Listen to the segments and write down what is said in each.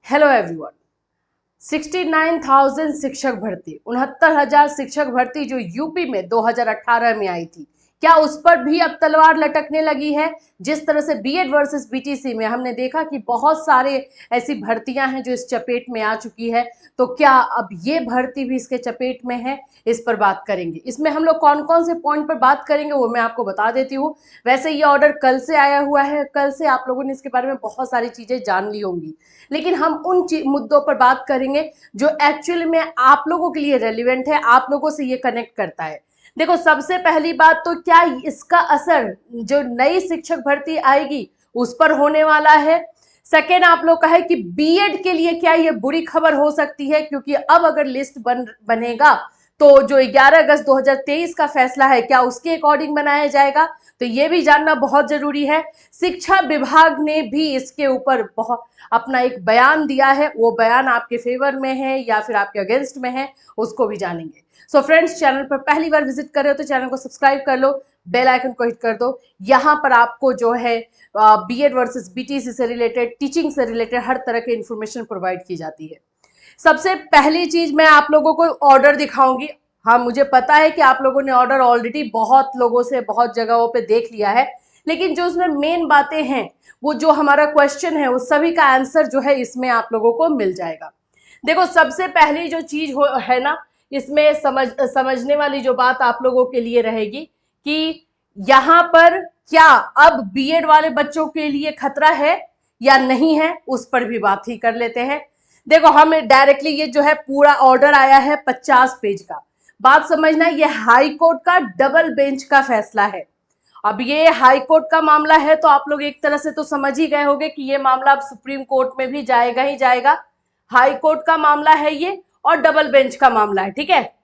Hello everyone. 69,000 शिक्षक भर्ती, 69,000 शिक्षक भर्ती जो यूपी में 2018 में आई थी, क्या उस पर भी अब तलवार लटकने लगी है? जिस तरह से बीएड वर्सेस बीटीसी में हमने देखा कि बहुत सारे ऐसी भर्तियां हैं जो इस चपेट में आ चुकी है, तो क्या अब ये भर्ती भी इसके चपेट में है? इस पर बात करेंगे। इसमें हम लोग कौन कौन से पॉइंट पर बात करेंगे वो मैं आपको बता देती हूँ। वैसे ये ऑर्डर कल से आया हुआ है, कल से आप लोगों ने इसके बारे में बहुत सारी चीजें जान ली होंगी, लेकिन हम उन मुद्दों पर बात करेंगे जो एक्चुअली में आप लोगों के लिए रेलिवेंट है, आप लोगों से ये कनेक्ट करता है। देखो, सबसे पहली बात तो क्या इसका असर जो नई शिक्षक भर्ती आएगी उस पर होने वाला है। सेकेंड, आप लोग का है कि बीएड के लिए क्या ये बुरी खबर हो सकती है, क्योंकि अब अगर लिस्ट बनेगा तो जो 11 अगस्त 2023 का फैसला है क्या उसके अकॉर्डिंग बनाया जाएगा, तो ये भी जानना बहुत जरूरी है। शिक्षा विभाग ने भी इसके ऊपर बहुत अपना एक बयान दिया है, वो बयान आपके फेवर में है या फिर आपके अगेंस्ट में है, उसको भी जानेंगे। सो फ्रेंड्स, चैनल पर पहली बार विजिट कर रहे हो तो चैनल को सब्सक्राइब कर लो, बेल आइकन को हिट कर दो। यहाँ पर आपको जो है बीएड वर्सेस बीटीसी से रिलेटेड, टीचिंग से रिलेटेड हर तरह की इंफॉर्मेशन प्रोवाइड की जाती है। सबसे पहली चीज मैं आप लोगों को ऑर्डर दिखाऊंगी। हाँ, मुझे पता है कि आप लोगों ने ऑर्डर ऑलरेडी बहुत लोगों से बहुत जगहों पे देख लिया है, लेकिन जो उसमें मेन बातें हैं, वो जो हमारा क्वेश्चन है, उस सभी का आंसर जो है इसमें आप लोगों को मिल जाएगा। देखो, सबसे पहली जो चीज है ना, इसमें समझने वाली जो बात आप लोगों के लिए रहेगी कि यहाँ पर क्या अब बीएड वाले बच्चों के लिए खतरा है या नहीं है, उस पर भी बात ही कर लेते हैं। देखो, हम डायरेक्टली ये जो है पूरा ऑर्डर आया है 50 पेज का। बात समझना, ये हाई कोर्ट का डबल बेंच का फैसला है। अब ये हाई कोर्ट का मामला है तो आप लोग एक तरह से तो समझ ही गए होंगे कि ये मामला अब सुप्रीम कोर्ट में भी जाएगा ही जाएगा। हाई कोर्ट का मामला है ये और डबल बेंच का मामला है, ठीक है।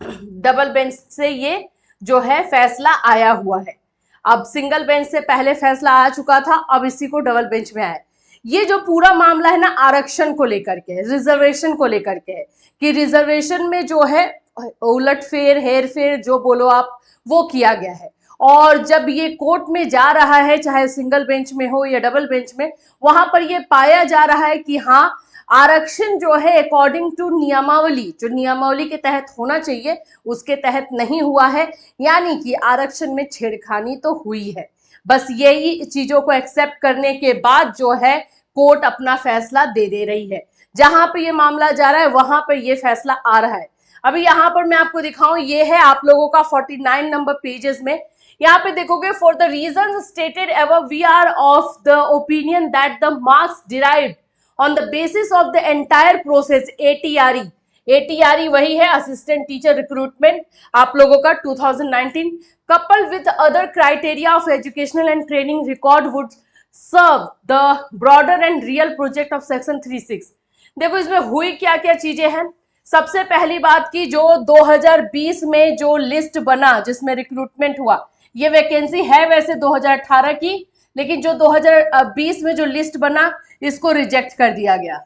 डबल बेंच से ये जो है फैसला आया हुआ है। अब सिंगल बेंच से पहले फैसला आ चुका था, अब इसी को डबल बेंच में आया। ये जो पूरा मामला है ना, आरक्षण को लेकर के है, रिजर्वेशन को लेकर के है, कि रिजर्वेशन में जो है उलटफेर, हेरफेर जो बोलो आप, वो किया गया है। और जब ये कोर्ट में जा रहा है, चाहे सिंगल बेंच में हो या डबल बेंच में, वहां पर ये पाया जा रहा है कि हाँ, आरक्षण जो है अकॉर्डिंग टू नियमावली, जो नियमावली के तहत होना चाहिए उसके तहत नहीं हुआ है, यानी कि आरक्षण में छेड़खानी तो हुई है। बस यही चीजों को एक्सेप्ट करने के बाद जो है कोर्ट अपना फैसला दे रही है। जहां पे ये मामला जा रहा है वहां पर ये फैसला आ रहा है। अभी यहाँ पर मैं आपको दिखाऊं, ये है आप लोगों का 49 नंबर पेजेस में। यहाँ पे देखोगे, for the reason stated above we are of the opinion that the marks derived on the basis of the entire process ATRE, ATRE वही है असिस्टेंट टीचर रिक्रूटमेंट आप लोगों का 2019, coupled with other criteria of educational and training record would serve the broader and real project of section 36। देखो, इसमें हुई क्या क्या चीजें हैं। सबसे पहली बात की, जो 2020 में जो लिस्ट बना जिसमें रिक्रूटमेंट हुआ, ये वैकेंसी है वैसे 2018 की, लेकिन जो 2020 में जो लिस्ट बना इसको रिजेक्ट कर दिया गया,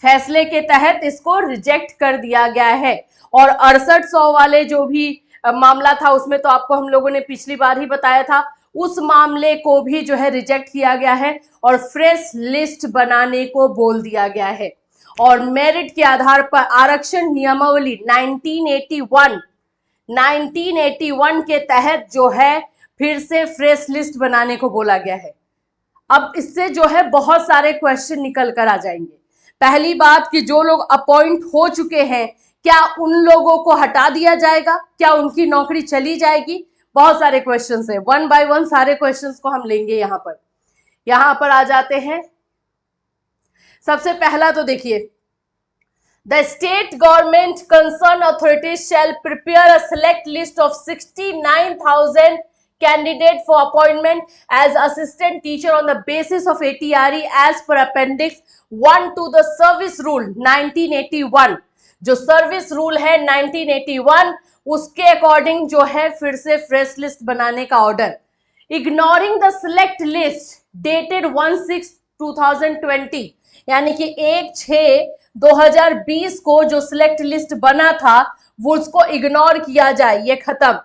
फैसले के तहत इसको रिजेक्ट कर दिया गया है। और 6800 वाले जो भी मामला था उसमें तो आपको हम लोगों ने पिछली बार ही बताया था, उस मामले को भी जो है रिजेक्ट किया गया है और फ्रेश लिस्ट बनाने को बोल दिया गया है। और मेरिट के आधार पर आरक्षण नियमावली 1981 के तहत जो है फिर से फ्रेश लिस्ट बनाने को बोला गया है। अब इससे जो है बहुत सारे क्वेश्चन निकल कर आ जाएंगे। पहली बात कि जो लोग अपॉइंट हो चुके हैं, क्या उन लोगों को हटा दिया जाएगा, क्या उनकी नौकरी चली जाएगी? बहुत सारे क्वेश्चंस हैं, वन बाय वन सारे क्वेश्चंस को हम लेंगे। यहां पर आ जाते हैं। सबसे पहला तो देखिए, the state government concern authorities shall prepare a select list of 69,000 candidate for appointment as assistant teacher on the basis of ATRE as per appendix 1 to the service rule 1981। जो सर्विस रूल है 1981 उसके according जो है फिर से fresh list बनाने का order. Ignoring the select list dated 1/6/2020, यानी कि 1/6/2020 को जो सिलेक्ट लिस्ट बना था वो उसको इग्नोर किया जाए, ये खत्म।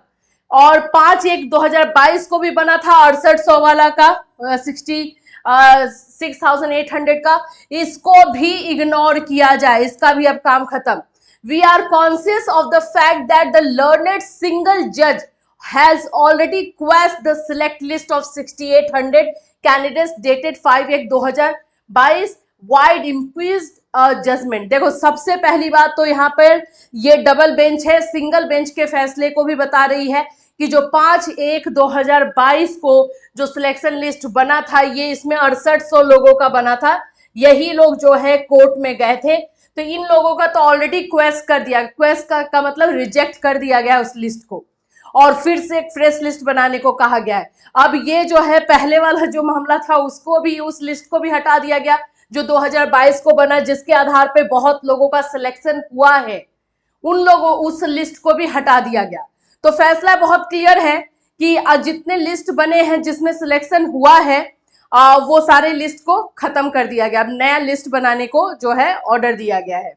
और 5/1/2022 को भी बना था 6800 वाला का 60 6800 का, इसको भी इग्नोर किया जाए, इसका भी अब काम खत्म। We are conscious of the fact that the learned single जज has already quashed the select list of 6800 candidates dated 5/1/2022 wide impeached judgment. देखो सबसे पहली बात तो यहाँ पर ये डबल बेंच है, सिंगल बेंच के फैसले को भी बता रही है कि जो 5/1/2022 को जो सिलेक्शन लिस्ट बना था, ये इसमें 6800 लोगों का बना था। यही लोग जो है कोर्ट में गए थे, तो इन लोगों का तो ऑलरेडी क्वेश्चन कर दिया, क्वेश्चन का मतलब रिजेक्ट कर दिया गया उस लिस्ट को, और फिर से एक फ्रेश लिस्ट बनाने को कहा गया है। अब ये जो है पहले वाला जो मामला था उसको भी, उस लिस्ट को भी हटा दिया गया जो 2022 को बना, जिसके आधार पे बहुत लोगों का सिलेक्शन हुआ है, उन लोगों उस लिस्ट को भी हटा दिया गया। तो फैसला बहुत क्लियर है कि जितने लिस्ट बने हैं जिसमें सिलेक्शन हुआ है वो सारे लिस्ट को खत्म कर दिया गया। अब नया लिस्ट बनाने को जो है ऑर्डर दिया गया है।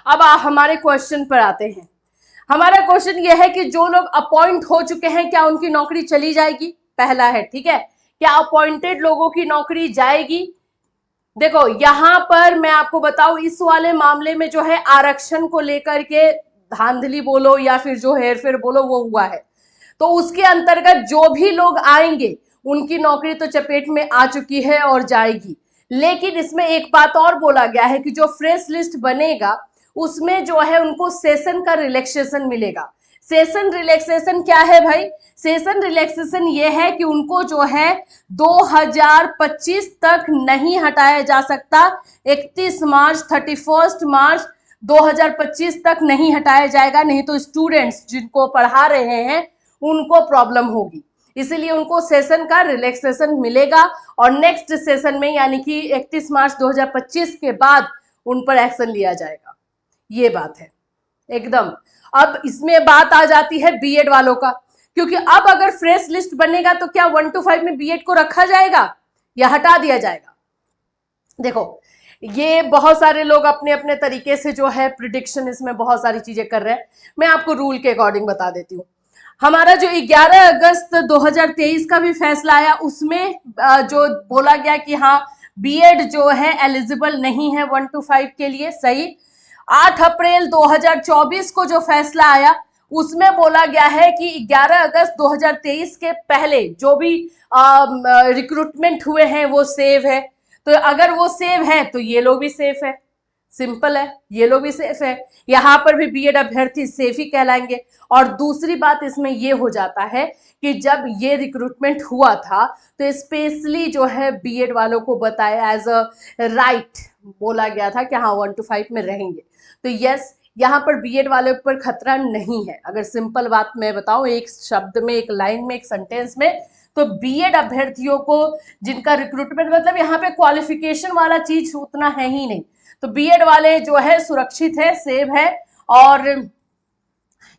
अब हमारे क्वेश्चन पर आते हैं। हमारा क्वेश्चन यह है कि जो लोग अपॉइंट हो चुके हैं क्या उनकी नौकरी चली जाएगी? पहला है, ठीक है, क्या अपॉइंटेड लोगों की नौकरी जाएगी? देखो यहां पर मैं आपको बताऊं, इस वाले मामले में जो है आरक्षण को लेकर के धांधली बोलो या फिर जो हेरफेर बोलो वो हुआ है, तो उसके अंतर्गत जो भी लोग आएंगे उनकी नौकरी तो चपेट में आ चुकी है और जाएगी। लेकिन इसमें एक बात और बोला गया है कि जो फ्रेश लिस्ट बनेगा उसमें जो है उनको सेशन का रिलैक्सेशन मिलेगा। सेशन रिलैक्सेशन क्या है भाई? सेशन रिलैक्सेशन ये है कि उनको जो है 2025 तक नहीं हटाया जा सकता, 31 मार्च 31 मार्च 2025 तक नहीं हटाया जाएगा, नहीं तो स्टूडेंट्स जिनको पढ़ा रहे हैं उनको प्रॉब्लम होगी। इसीलिए उनको सेशन का रिलैक्सेशन मिलेगा और नेक्स्ट सेशन में यानी कि 31 मार्च 2025 के बाद उन पर एक्शन लिया जाएगा। ये बात है एकदम। अब इसमें बात आ जाती है बीएड वालों का, क्योंकि अब अगर फ्रेश लिस्ट बनेगा तो क्या 1 to 5 में बीएड को रखा जाएगा या हटा दिया जाएगा? देखो ये बहुत सारे लोग अपने अपने तरीके से जो है प्रिडिक्शन इसमें बहुत सारी चीजें कर रहे हैं। मैं आपको रूल के अकॉर्डिंग बता देती हूँ। हमारा जो 11 अगस्त 2023 का भी फैसला आया उसमें जो बोला गया कि हाँ बीएड जो है एलिजिबल नहीं है 1 to 5 के लिए, सही। 8 अप्रैल 2024 को जो फैसला आया उसमें बोला गया है कि 11 अगस्त 2023 के पहले जो भी रिक्रूटमेंट हुए हैं वो सेव है। तो अगर वो सेव है तो ये लोग भी सेफ है, सिंपल है, ये लोग भी सेफ है, यहाँ पर भी बीएड अभ्यर्थी सेफ ही कहलाएंगे। और दूसरी बात इसमें ये हो जाता है कि जब ये रिक्रूटमेंट हुआ था तो स्पेशली जो है बीएड वालों को बताया एज अ राइट बोला गया था कि हाँ 1 to 5 में रहेंगे। तो यस, यहाँ पर बीएड वालों पर खतरा नहीं है। अगर सिंपल बात मैं बताऊं एक शब्द में, एक लाइन में, एक सेंटेंस में, तो बीएड अभ्यर्थियों को जिनका रिक्रूटमेंट मतलब यहाँ पे क्वालिफिकेशन वाला चीज उतना है ही नहीं, तो बीएड वाले जो है सुरक्षित है, सेव है। और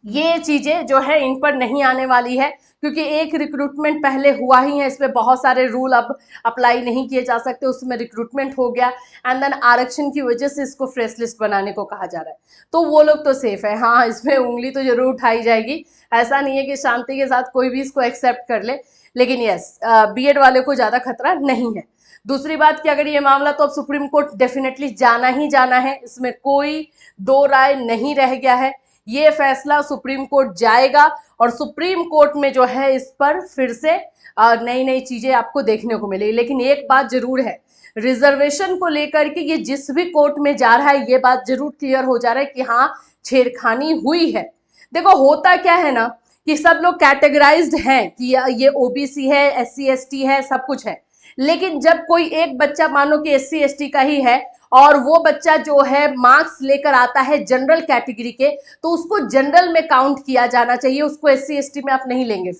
ये चीजें जो है इन पर नहीं आने वाली है क्योंकि एक रिक्रूटमेंट पहले हुआ ही है, इस पे बहुत सारे रूल अब अप्लाई नहीं किए जा सकते, उसमें रिक्रूटमेंट हो गया एंड देन आरक्षण की वजह से इसको फ्रेश लिस्ट बनाने को कहा जा रहा है, तो वो लोग तो सेफ है। हाँ इसमें उंगली तो जरूर उठाई जाएगी, ऐसा नहीं है कि शांति के साथ कोई भी इसको एक्सेप्ट कर ले, लेकिन यस बीएड वाले को ज्यादा खतरा नहीं है। दूसरी बात कि अगर ये मामला तो अब सुप्रीम कोर्ट डेफिनेटली जाना ही जाना है, इसमें कोई दो राय नहीं रह गया है। ये फैसला सुप्रीम कोर्ट जाएगा और सुप्रीम कोर्ट में जो है इस पर फिर से नई नई चीजें आपको देखने को मिलेगी। लेकिन एक बात जरूर है, रिजर्वेशन को लेकर के ये जिस भी कोर्ट में जा रहा है ये बात जरूर क्लियर हो जा रहा है कि हाँ छेड़खानी हुई है। देखो होता क्या है ना कि सब लोग कैटेगराइज्ड हैं कि ये ओबीसी है, एससी एसटी है, सब कुछ है, लेकिन जब कोई एक बच्चा मानो कि एससी एसटी का ही है और वो बच्चा जो है मार्क्स लेकर आता है जनरल कैटेगरी के, तो उसको जनरल में काउंट किया जाना चाहिए, उसको एससी एसटी में आप नहीं लेंगे,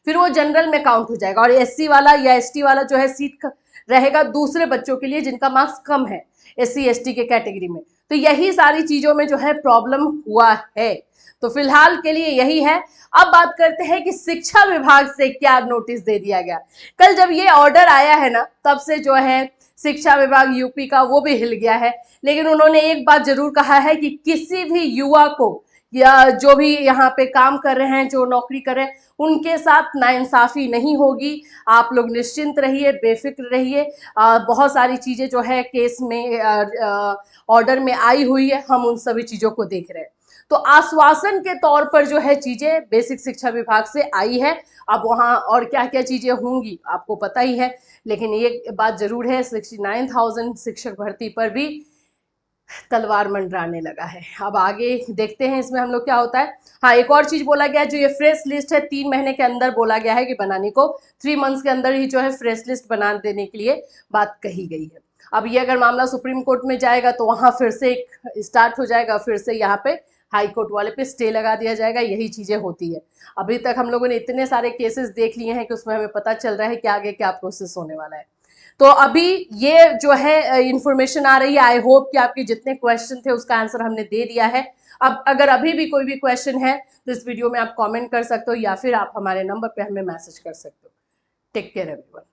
फिर वो जनरल में काउंट हो जाएगा और एससी वाला या एसटी वाला जो है सीट रहेगा दूसरे बच्चों के लिए जिनका मार्क्स कम है एससी एसटी के कैटेगरी में। तो यही सारी चीजों में जो है प्रॉब्लम हुआ है, तो फिलहाल के लिए यही है। अब बात करते हैं कि शिक्षा विभाग से क्या नोटिस दे दिया गया। कल जब ये ऑर्डर आया है ना तब से जो है शिक्षा विभाग यूपी का वो भी हिल गया है, लेकिन उन्होंने एक बात जरूर कहा है कि किसी भी युवा को या जो भी यहाँ पे काम कर रहे हैं, जो नौकरी कर रहे हैं, उनके साथ नाइंसाफी नहीं होगी। आप लोग निश्चिंत रहिए, बेफिक्र रहिए। बहुत सारी चीज़ें जो है केस में ऑर्डर में आई हुई है, हम उन सभी चीज़ों को देख रहे हैं। तो आश्वासन के तौर पर जो है चीज़ें बेसिक शिक्षा विभाग से आई है। अब वहाँ और क्या क्या चीज़ें होंगी आपको पता ही है, लेकिन ये बात जरूर है 69,000 शिक्षक भर्ती पर भी तलवार मंडराने लगा है। अब आगे देखते हैं इसमें हम लोग क्या होता है। हाँ, एक और चीज बोला गया, जो ये फ्रेश लिस्ट है 3 महीने के अंदर बोला गया है कि बनाने को, 3 मंथ्स के अंदर ही जो है फ्रेश लिस्ट बना देने के लिए बात कही गई है। अब ये अगर मामला सुप्रीम कोर्ट में जाएगा तो वहां फिर से एक स्टार्ट हो जाएगा, फिर से यहाँ पे हाई कोर्ट वाले पे स्टे लगा दिया जाएगा। यही चीजें होती है। अभी तक हम लोगों ने इतने सारे केसेस देख लिए हैं कि उसमें हमें पता चल रहा है कि आगे क्या प्रोसेस होने वाला है। तो अभी ये जो है इंफॉर्मेशन आ रही है, आई होप कि आपके जितने क्वेश्चन थे उसका आंसर हमने दे दिया है। अब अगर अभी भी कोई भी क्वेश्चन है तो इस वीडियो में आप कमेंट कर सकते हो या फिर आप हमारे नंबर पे हमें मैसेज कर सकते हो। Take care everyone.